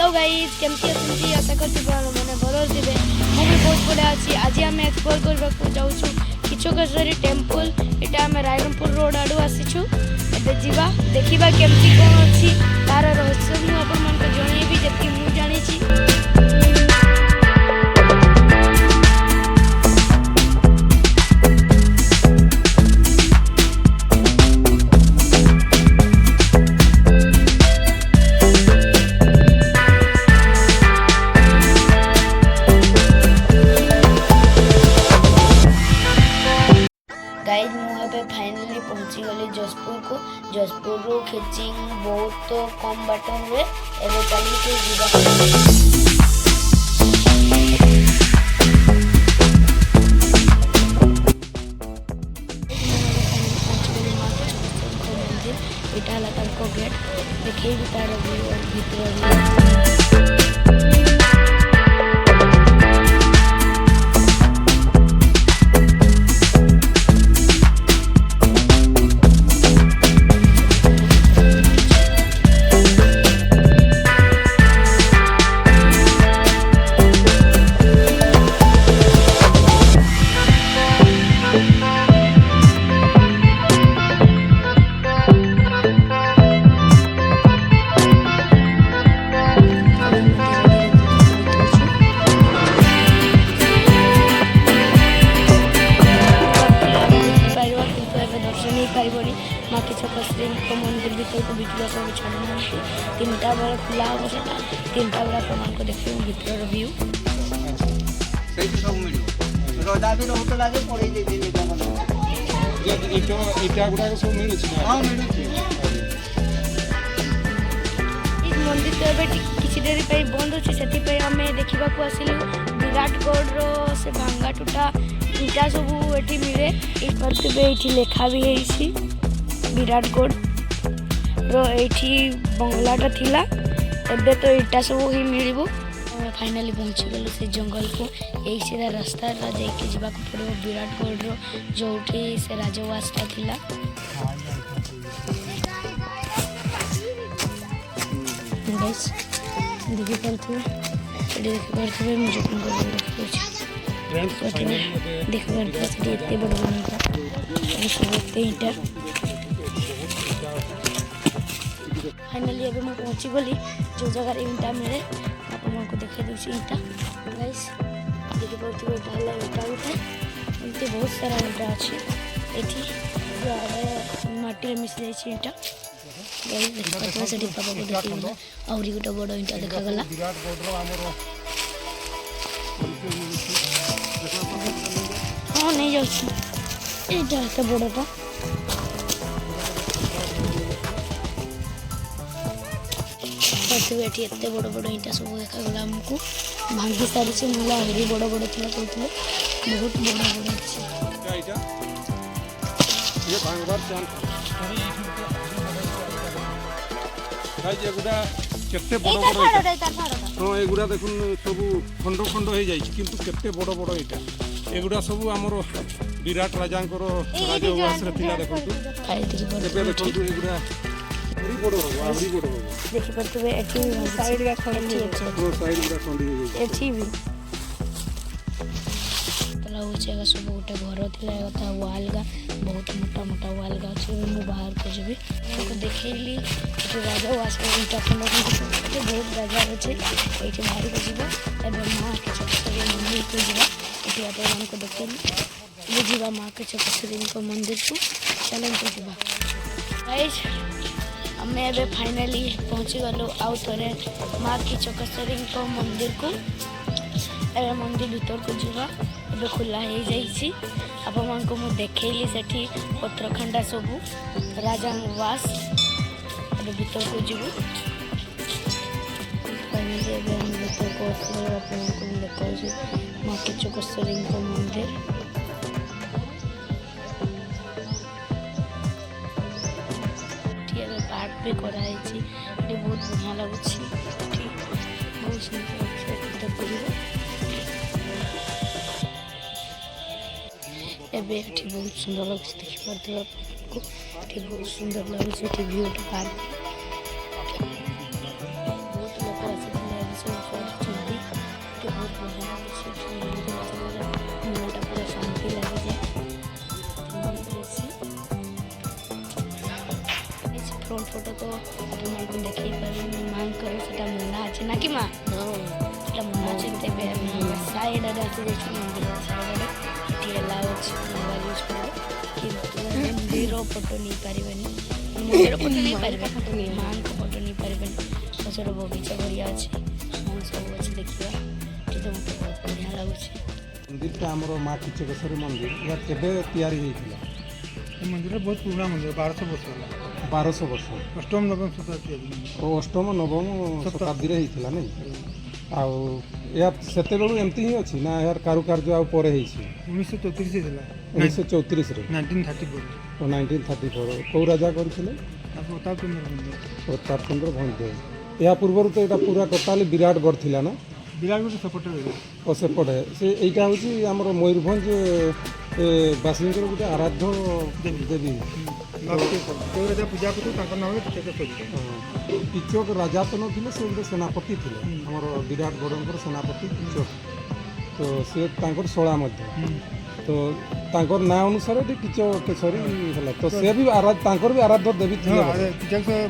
Hello guys केमती अछंती आशा करती मैंने भल थे मुझे बहुत बढ़िया अच्छी आज आम एक्सप्लोर करने जाऊँ किचकेश्वरी टेम्पल यहाँ आम रायरंगपुर रोड आड़ू आसीचु एबे जीवा देखा केमती कौन अच्छी तार रहस्य मुझे आपको जनइबी जी मुझे जानी। गाइज मुझे फाइनली पहुंची गली जसपुर को जसपुर रू खिचिंग बहुत कम बाट हुए एवं चलिए मंदिर गेट देखे तार भीतर माँ किचकेश्वरी मंदिर भीतर को भितर सब छाड़ना 3टा बेले खुला हम से 3टा बेला अपन को देखिए भीतर व्यू मंदिर तो ए किसी देरी बंद अच्छे से आम देखा आसलु विराटगढ़ से भांगा टूटा इटा सब ये मिले ये लेखा भी है विराटगढ़ रो बंगलाटा थिला एबे तो इटा सब ही मिल फाइनाली पहुँची गलु से जंगल को यही सीधा रास्ता जाके जावाक पड़ो विराटगढ़ जो से राजवासटा थिला देखिपे देखिपे मुझे देख एत बड़ बड़ा फाइनाली अभी मैं पहुँची गली जो जगह ईटा मिले आपको देखा दूसरी ईटा गाइस देखिए ईटा गोटे एमती बहुत सारा ईटा अच्छी ये माटी मिसी जाइए ईटा देखा से पापा को देखा आहरी गोटे बड़ ईटा देखागला हाँ नहीं जाऊँ एट बड़टा एत बड़ बड़ ईटा सब देखागला आमको भांगी सारी मुझे आहरी बड़ बड़ थी कहते बहुत बड़ बड़ केते बड़ बड़ हाँ एगुड़ा देखुन सब खंड खंड हो जाए किंतु केते बड़ बड़ ईटा एगुड़ा सब आमर विराट राजांकर राजवास देखो एगुड़ा देखिपे सब गोटे घर था वालगा बहुत मोटा मोटा वालगा अच्छे मुझे बाहर को जी देखली राजवास ईटा खंड बहुत राजा अच्छे ये बाहर को जावा माँ किचकेश्वरी मंदिर को जावा ये को देखली ये जावा माँ किचकेश्वरी मंदिर को चलते जावा आम ए फाइनाली पहुँची गलु आउ थे माँ किचकेश्वरी मंदिर को ए मंदिर भीतर को जावा ए खुला हो जाइए आपको मुझे देखली से पत्रखंडा सबू राजा वास ए भीतर को जीवु फाइनाली भीतर को आपको देखा माँ किचकेश्वरी मंदिर पार्ट भी कराई बहुत बढ़िया लगुच बहुत सुंदर एबे बहुत सुंदर लगे देखिए आपको बहुत सुंदर लगे भ्यूटा पार्क बहुत लोग फ्रंट फोटो तो ଆପଣମାନଙ୍କୁ ଦେଖେଇ ପାରିବି ମାଆଙ୍କର ସେଟା ମନା ଅଛି ନା କି ମା ସେଟା ମନା ଅଛି ତେବେ ସାଇଡ଼୍ ଆଡ଼େ ଆସିଯାଇଛୁ ମନ୍ଦିର ସାଇଡ଼୍ ଆଡ଼େ ଏଠି ହେଲା ଅଛି ମୋବାଇଲ ୟୁଜ୍ କରିବେ କିନ୍ତୁ ମନ୍ଦିର ଫଟୋ ନେଇପାରିବେନି ମନ୍ଦିର ଫଟୋ ନେଇପାରିବେ ମାଆଙ୍କ ଫଟୋ ନେଇପାରିବେନି ପଛରେ ବଗିଚା ଭଳିଆ ଅଛି ସବୁ ଅଛି ଦେଖିବା ଏଠି ତ ମୋତେ ବହୁତ ବଢ଼ିଆ ଲାଗୁଛି। ମନ୍ଦିରଟା ଆମର ମା କିଚକେଶ୍ୱରୀ ମନ୍ଦିର ଏହା କେବେ ତିଆରି ହେଇଥିଲା? ଏ ମନ୍ଦିର ବହୁତ ପୁରୁଣା ମନ୍ଦିର 1200 ବର୍ଷ ହେଲା 1200 ବର୍ଷ ଅଷ୍ଟମ ନବମ ଶତାବ୍ଦୀ ଓ ଅଷ୍ଟମ ନବମ ଶତାବ୍ଦୀରେ ହେଇଥିଲା ନାଇଁ ଆଉ ଏହା ସେତେବେଳୁ ଏମିତି ହିଁ ଅଛି ନା ଏହାର କାରୁକାର୍ଯ୍ୟ ଆଉ ପରେ ହେଇଛି? 1934 ଥିଲା 1934ରେ 1934 ଓ 1934 କେଉଁ ରାଜା କରିଥିଲେ? ପ୍ରତାପ ଚନ୍ଦ୍ର ଭଞ୍ଜ। ପ୍ରତାପ ଚନ୍ଦ୍ର ଭଞ୍ଜ। ଏହା ପୂର୍ବରୁ ତ ଏଇଟା ପୁରା ଟୋଟାଲି ବିରାଟଗଡ଼ ଥିଲା ନା? ବିରାଟଗଡ଼ ସେପଟେ ଓ ସେପଟେ ସେ ଏଇଟା ହେଉଛି ଆମର ମୟୂରଭଞ୍ଜ ବାସୀଙ୍କର ଗୋଟେ ଆରାଧ୍ୟ ଦେବୀ ରାଜା ପୂଜା କରୁଥିଲେ ତାଙ୍କ ନାମରେ କିଚକେଶ୍ୱରୀ। କିଚକ ରାଜା ତ ନଥିଲେ ସେ ଗୋଟେ ସେନାପତି ଥିଲେ ଆମର ବିରାଟଗଡ଼ଙ୍କର ସେନାପତି କିଚକ ତ ସେ ତାଙ୍କର ଶଳା ମଧ୍ୟ ତ ତାଙ୍କର ନାଁ ଅନୁସାରେ ଏଠି କିଚକେଶ୍ୱରୀ ହେଲା ତ ସେ ବି ତାଙ୍କର ବି ଆରାଧ୍ୟ ଦେବୀ ଥିଲେ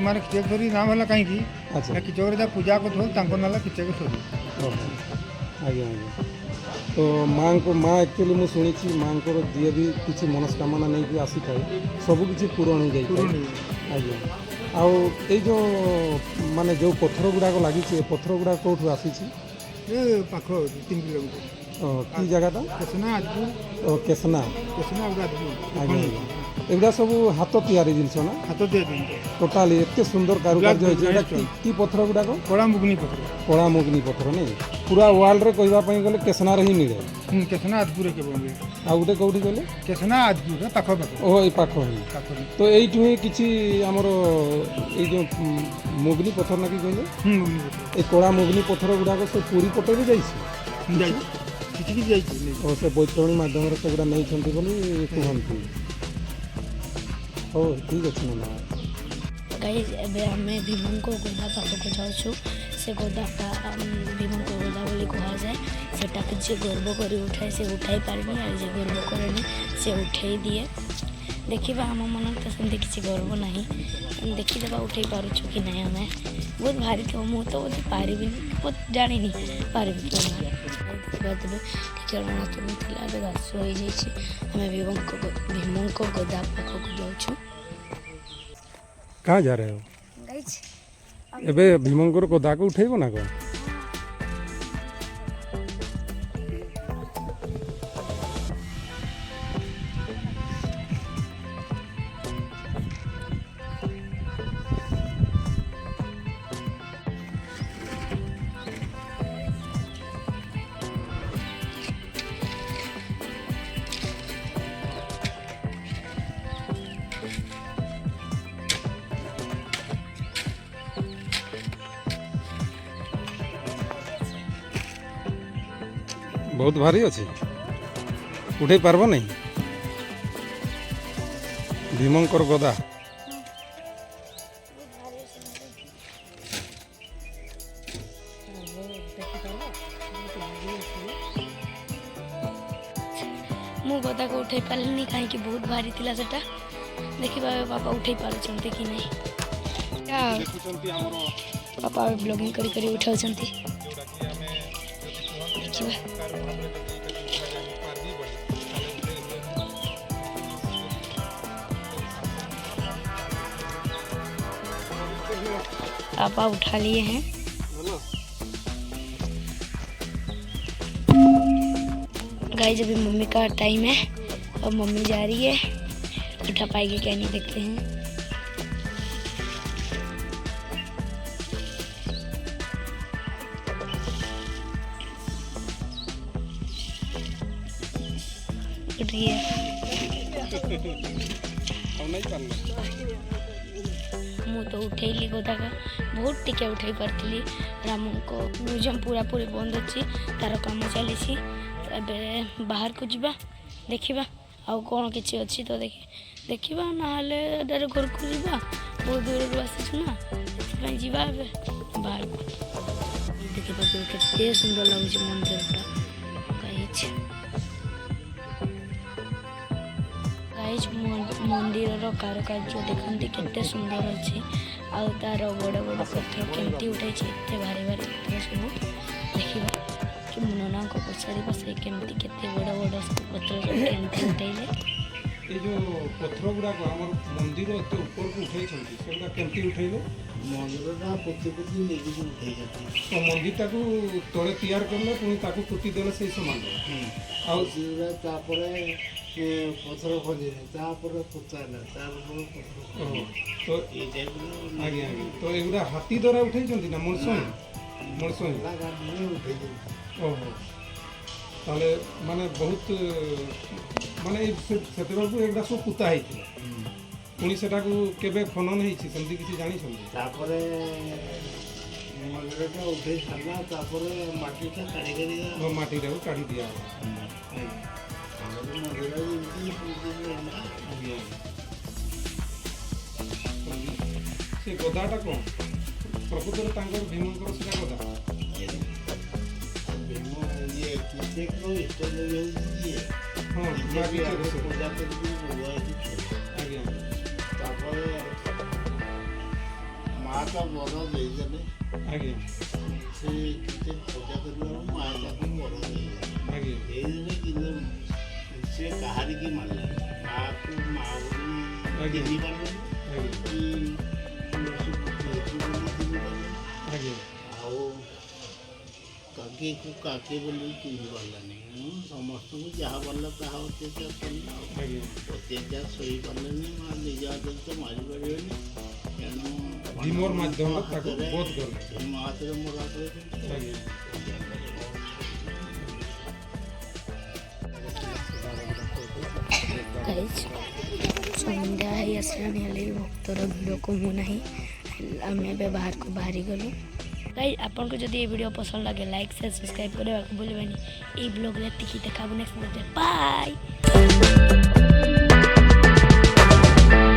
ମାନେ କିଚକେଶ୍ୱରୀ ନାମ ହେଲା କାହିଁକି ଆଚ୍ଛା କିଚକରେ ଯାହା ପୂଜା କରୁଥିଲେ ତାଙ୍କ ନାଁ ହେଲା କିଚକେଶ୍ୱରୀ। ଆଜ୍ଞା ଆଜ୍ଞା ତ ମା ଆକ୍ଚୁଆଲି ମୁଁ ଶୁଣିଛି ମାଆଙ୍କର ଯିଏ ବି କିଛି ମନସ୍କାମନା ନେଇକି ଆସିଥାଏ ସବୁ କିଛି ପୂରଣ ହେଇଯାଇଥାଏ। ଆଜ୍ଞା ଆଉ ଏଇ ଯେଉଁ ମାନେ ଯେଉଁ ପଥର ଗୁଡ଼ାକ ଲାଗିଛି ଏ ପଥର ଗୁଡ଼ାକ କେଉଁଠୁ ଆସିଛି? ଏ ପାଖ 3 କିଲୋମିଟର। କି ଜାଗାଟା? କେସନା ଆଜପୁର। କେସନା ଆଜପୁର। ଆଜ୍ଞା ଆଜ୍ଞା ଏଗୁଡ଼ା ସବୁ ହାତ ତିଆରି ଜିନିଷ ନା? ହାତ ତିଆରି ଟୋଟାଲି ଏତେ ସୁନ୍ଦର କାରୁକାର୍ଯ୍ୟ ହେଇଛି ଏଇଟା କି ପଥର ଗୁଡ଼ାକ? କଳା ମୁଗୁନି ପଥର। କଳା ମୁଗୁନି ପଥର ନାଇଁ ପୁରା ୱାର୍ଲଡରେ କହିବା ପାଇଁ ଗଲେ କେସନାରେ ହିଁ ମିଳେ। କେସନା ଆଜପୁର କେବଳ ଆଉ ଗୋଟେ କେଉଁଠି ଗଲେ? କେସନା ଆଜପୁର ପାଖ ଓହୋ ଏଇ ପାଖ ହିଁ ତ ଏଇଠୁ ହିଁ କିଛି ଆମର ଏଇ ଯେଉଁ ମୁଗୁନି ପଥର ନା କି କହିଲେ ଏଇ କଳା ମୁଗୁନି ପଥର ଗୁଡ଼ାକ ସେ ପୁରୀ ପଟେ ବି ଯାଇଛି କିଛି ଯାଇଛି ଓ ସେ ବୈତରଣୀ ମାଧ୍ୟମରେ ସେଗୁଡ଼ା ନେଇଛନ୍ତି ବୋଲି କୁହନ୍ତି। ହଉ ଠିକ୍ ଅଛି ନା ଗାଇଜ୍ ଏବେ ଆମେ ଭୀମଙ୍କ ଗୋଦା ପାଖକୁ ଯାଉଛୁ ସେ ଗୋଦାଟା ଭୀମଙ୍କ ଗୋଦା ବୋଲି କୁହାଯାଏ ସେଟାକୁ ଯିଏ ଗର୍ବ କରି ଉଠାଏ ସେ ଉଠାଇ ପାରିନି ଆଉ ଯିଏ ଗର୍ବ କରେନି ସେ ଉଠାଇ ଦିଏ ଦେଖିବା ଆମ ମନରେ ତ ସେମିତି କିଛି ଗର୍ବ ନାହିଁ ଦେଖିଦେବା ଉଠାଇ ପାରୁଛୁ କି ନାହିଁ ଆମେ ବହୁତ ଭାରି ଥିବ ମୁଁ ତ ବୋଧେ ପାରିବିନି ବହୁତ ଜାଣିନି ପାରିବି କି ନା ତେବେ ଟିକେ ଅଣାତୁଣି ଥିଲା ଏବେ ଘାସ ହେଇଯାଇଛି ଆମେ ଭୀମଙ୍କ ଗୋଦା ପାଖକୁ ଯାଉଛୁ। କାଁ ଯା ରहे हो? ଏବେ ଭୀମଙ୍କର ଗୋଦାକୁ ଉଠେଇବ ନା କ'ଣ? ବହୁତ ଭାରି ଅଛି ଉଠେଇ ପାରବ ନାହିଁ ଭୀମଙ୍କର ଗଦା। ମୁଁ ଗଦାକୁ ଉଠେଇ ପାରିଲିନି କାହିଁକି ବହୁତ ଭାରି ଥିଲା ସେଟା ଦେଖିବା ବାପା ଉଠେଇ ପାରୁଛନ୍ତି କି ନାହିଁ ବାପା ବ୍ଲଗିଂ କରି କରି ଉଠାଉଛନ୍ତି ଦେଖିବା। पापा उठा लिए हैं गाइस अभी मम्मी का टाइम है और मम्मी जा रही है उठा पाएगी क्या नहीं देखते हैं। उठ रही है ମୁଁ ତ ଉଠେଇଲି ଗୋଦାକା ବହୁତ ଟିକେ ଉଠେଇ ପାରିଥିଲି ରାମଙ୍କ ମ୍ୟୁଜିୟମ୍ ପୁରାପୁରି ବନ୍ଦ ଅଛି ତାର କାମ ଚାଲିଛି ଏବେ ବାହାରକୁ ଯିବା ଦେଖିବା ଆଉ କ'ଣ କିଛି ଅଛି ତ ଦେଖିବା ନହେଲେ ଡାଇରେକ୍ଟ ଘରକୁ ଯିବା ବହୁତ ଦୂରରୁ ଆସିଛୁ ନା ସେଥିପାଇଁ ଯିବା ଏବେ ବାହାରକୁ ଦେଖିବାକୁ କେତେ ସୁନ୍ଦର ଲାଗୁଛି ମନ୍ଦିରଟା ଗାଇଜ୍ गाइज मंदिर कारुकार्य देखते केते सुंदर अच्छे आउ तार बड़ बड़ पत्थर केमती उठाई एत भारी भारी पत्थर सब देखा कि नना को पचार से केमती केते बड़ बड़ पत्थर सब केमती उठाइले ये जो पत्थर गुड़ाक आम मंदिर एत ऊपर को उठाई से केमती उठेले ମନ୍ଦିରଟା ପୋତି ପୋତି ନେଇକି ଉଠେଇଛନ୍ତି। तो मंदिर को तले तैयार करले पुणी ताकू पुती देले से समान ଆଉ ସେଗୁଡ଼ା ତାପରେ ପଥର ଖୋଜିଲେ ତାପରେ ପୋତାଇଲେ ତାପରେ ପଥର ओहो, तो ଏଇ ଟାଇପ୍ର आज्ञा आज्ञा तो एगुड़ा हाथी द्वारा उठेइछन्ति ना मनुष्य मनुष्य ଗାଡ଼ିରେ ଉଠେଇଛନ୍ତି। ओहो ताले माने बहुत माने सेतेबेलକୁ एगुड़ा सब पुता ହେଇଥିଲା पुणी सेटाକୁ केबे खनन ହେଇଛି ସେମିତି କିଛି ଜାଣିଛନ୍ତି ତାପରେ ମନ୍ଦିରଟା ଉଠେଇ ସାରିଲା ତାପରେ ମାଟିଟା କାଢ଼ିକରି ମାଟିଟାକୁ କାଢି ଦିଆ ଆମର ମନ୍ଦିର ଆଜ୍ଞା ସେ ଗଦାଟା କ'ଣ ପ୍ରକୃତରେ ତାଙ୍କର ଭୀମଙ୍କର ସେଟା ଗଦା ଭୀମ ଇଏ କିଚେକର ଇଷ୍ଟଦେବୀ ହେଉଛି ଇଏ ହଁ ପୂଜା କରିକି ଆଜ୍ଞା ତାପରେ ମାଆଟା ବର ଦେଇଦେଲେ ଆଜ୍ଞା ସେ କିଛି ପୂଜା କରିବାର ମାଆଟାକୁ ବର ଦେଇଦେଲେ ଆଜ୍ଞା ଦେଇଦେଲେ କିନ୍ତୁ ସେ କାହାରିକି ମାରିଲେ ମାଆକୁ ମା ବୋଲି ଚିହ୍ନି ପାରିଲେନି ଆଜ୍ଞା ଆଉ କାକିକୁ କାକି ବୋଲି ଚିହ୍ନି ପାରିଲାନି ସମସ୍ତଙ୍କୁ ଯାହା ପାରିଲା ତାହା ଅତ୍ୟାଚାର କଲେ ଆଉ ଆଜ୍ଞା ଅତ୍ୟାଚାର ସହିପାରିଲେନି ମା ନିଜ ହାତରେ ତ ମାରିପାରିବେନି ତେଣୁ ଭୀମର ମାଧ୍ୟମରେ ତାକୁ ବୋଧ କଲେ ଭୀମ ହାତରେ ମରା କରିଛନ୍ତି ଆଜ୍ଞା गाइज सन्ध्या ही आसलानी हेले भक्तर भिड़ कमुना आम ए बाहर को बाहरी गलु गाइज आपन को जदि ये वीडियो पसंद लगे लाइक शेयर सब्सक्राइब करने को भूलबेनी। ये ब्लॉग रे देखा नेक्स्ट बाय।